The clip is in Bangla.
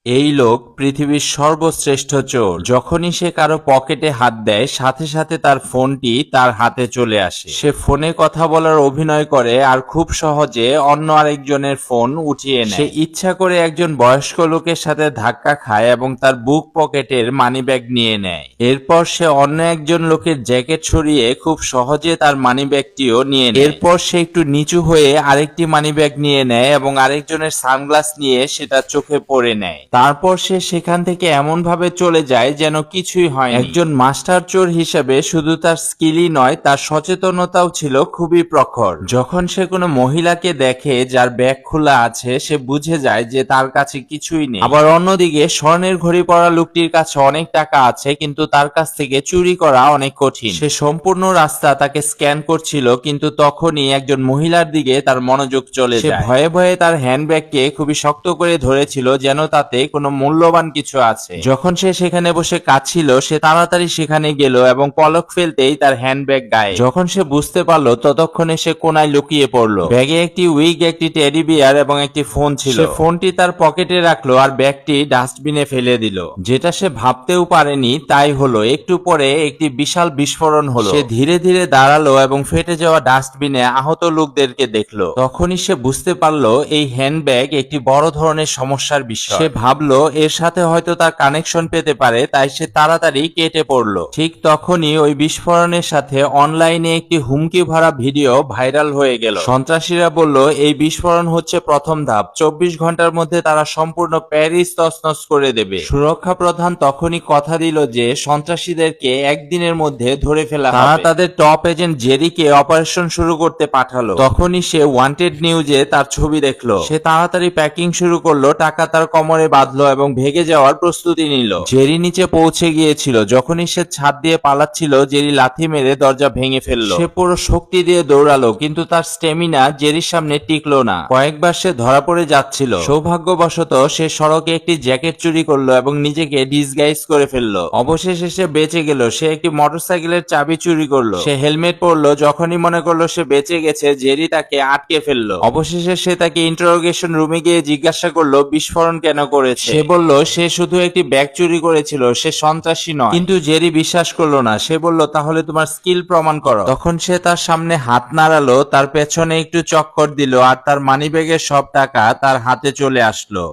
এই লোক পৃথিবীর সর্বশ্রেষ্ঠ চোর। যখনই সে কারো পকেটে হাত দেয় সাথে সাথে তার ফোনটি তার হাতে চলে আসে। সে ফোনে কথা বলার অভিনয় করে আর খুব সহজে অন্য আরেকজনের ফোন উঠিয়ে নেয়। সে ইচ্ছা করে একজন বয়স্ক লোকের সাথে ধাক্কা খায় এবং তার বুক পকেটের মানিব্যাগ নিয়ে নেয়। এরপর সে অন্য একজন লোকের জ্যাকেট সরিয়ে খুব সহজে তার মানিব্যাগটিও নিয়ে নেয়। এরপর সে একটু নিচু হয়ে আরেকটি মানিব্যাগ নিয়ে নেয় এবং আরেকজনের সানগ্লাস নিয়ে সেটা চোখে পড়ে নেয়। তারপর সে সেখান থেকে এমন ভাবে চলে যায় যেন কিছুই হয়নি। একজন মাস্টার চোর হিসেবে শুধু তার স্কিলই নয়, তার সচেতনতাও ছিল খুবই প্রখর। যখন সে কোনো মহিলাকে দেখে যার ব্যাগ খোলা আছে, সে বুঝে যায় যে তার কাছে কিছুই নেই। আবার অন্যদিকে স্বর্ণের ঘড়ি পরা লোকটির কাছে অনেক টাকা আছে, কিন্তু তার কাছ থেকে চুরি করা অনেক কঠিন। সে সম্পূর্ণ রাস্তা তাকে স্ক্যান করছিল, কিন্তু তখনই একজন মহিলার দিকে তার মনোযোগ চলে যায়। সে ভয়ে ভয়ে তার হ্যান্ডব্যাগকে খুবই শক্ত করে ধরেছিল যেন তাতে কোনো মূল্যবান কিছু আছে। যখন সে সেখানে বসে কাঁদছিল, সে তাড়াতাড়ি সেখানে গেল এবং পলক ফেলতেই তার হ্যান্ডব্যাগ গায়ে। যখন সে বুঝতে পারলো, ততক্ষণে সে কোনায় লুকিয়ে পড়লো। ব্যাগে একটি উইগ, একটি টেডি বিয়ার এবং একটি ফোন ছিল। সে ফোনটি তার পকেটে রাখলো আর ব্যাগটি ডাস্টবিনে ফেলে দিল। যেটা সে ভাবতেও পারেনি তাই হলো। একটু পরে একটি বিশাল বিস্ফোরণ হলো। সে ধীরে ধীরে দাঁড়ালো এবং ফেটে যাওয়া ডাস্টবিনে আহত লোকদেরকে দেখলো। তখনই সে বুঝতে পারলো এই হ্যান্ডব্যাগ একটি বড় ধরনের সমস্যার বিষয়। সে ভাবলো এর সাথে হয়তো তার কানেকশন পেতে পারে, তাই সে তাড়াতাড়ি কেটে পড়লো। ঠিক তখনই ওই বিস্ফোরণের সাথে অনলাইনে একটি হুমকি ভরা ভিডিও ভাইরাল হয়ে গেল। সন্ত্রাসীরা বলল এই বিস্ফোরণ হচ্ছে প্রথম ধাপ, 24 ঘন্টার মধ্যে তারা সম্পূর্ণ প্যারিস তছনছ করে দেবে। সুরক্ষা প্রধান তখনই কথা দিল যে সন্ত্রাসীদেরকে একদিনের মধ্যে ধরে ফেলা হবে। তারা তাদের টপ এজেন্ট জেরিকে অপারেশন শুরু করতে পাঠালো। তখনই সে ওয়ান্টেড নিউজে তার ছবি দেখলো। সে তাড়াতাড়ি প্যাকিং শুরু করলো, টাকা তার কোমরে বাঁধলো এবং ভেগে যাওয়ার প্রস্তুতি নিল। জেরি নিচে পৌঁছে গিয়েছিল। যখনই সে ছাদ দিয়ে পালাচ্ছিল, জেরি লাথি মেরে দরজা ভেঙে ফেললো। সে পুরো শক্তি দিয়ে দৌড়ালো, কিন্তু তার স্টেমিনা জেরির সামনে টিকলো না। কয়েকবার সে ধরা পড়ে যাচ্ছিল। সৌভাগ্যবশত সে সড়কে একটি জ্যাকেট চুরি করলো এবং নিজেকে ডিসগাইজ করে ফেললো। অবশেষে সে বেঁচে গেল। সে একটি মোটরসাইকেলের চাবি চুরি করলো। সে হেলমেট পরলো। যখনই মনে করলো সে বেঁচে গেছে, জেরি তাকে আটকে ফেললো। অবশেষে সে তাকে ইন্টারোগেশন রুমে গিয়ে জিজ্ঞাসা করলো বিস্ফোরণ কেন করেছে। সে বলল সে শুধু একটি ব্যাগ চুরি করেছিল, সে সন্ত্রাসী নয়। কিন্তু জেরি বিশ্বাস করলো না। সে বলল তাহলে তোমার স্কিল প্রমাণ করো। তখন সে তার সামনে হাত নাড়ালো, তার পেছনে একটু চক্কর দিল আর তার মানিব্যাগের সব টাকা তার হাতে চলে আসলো।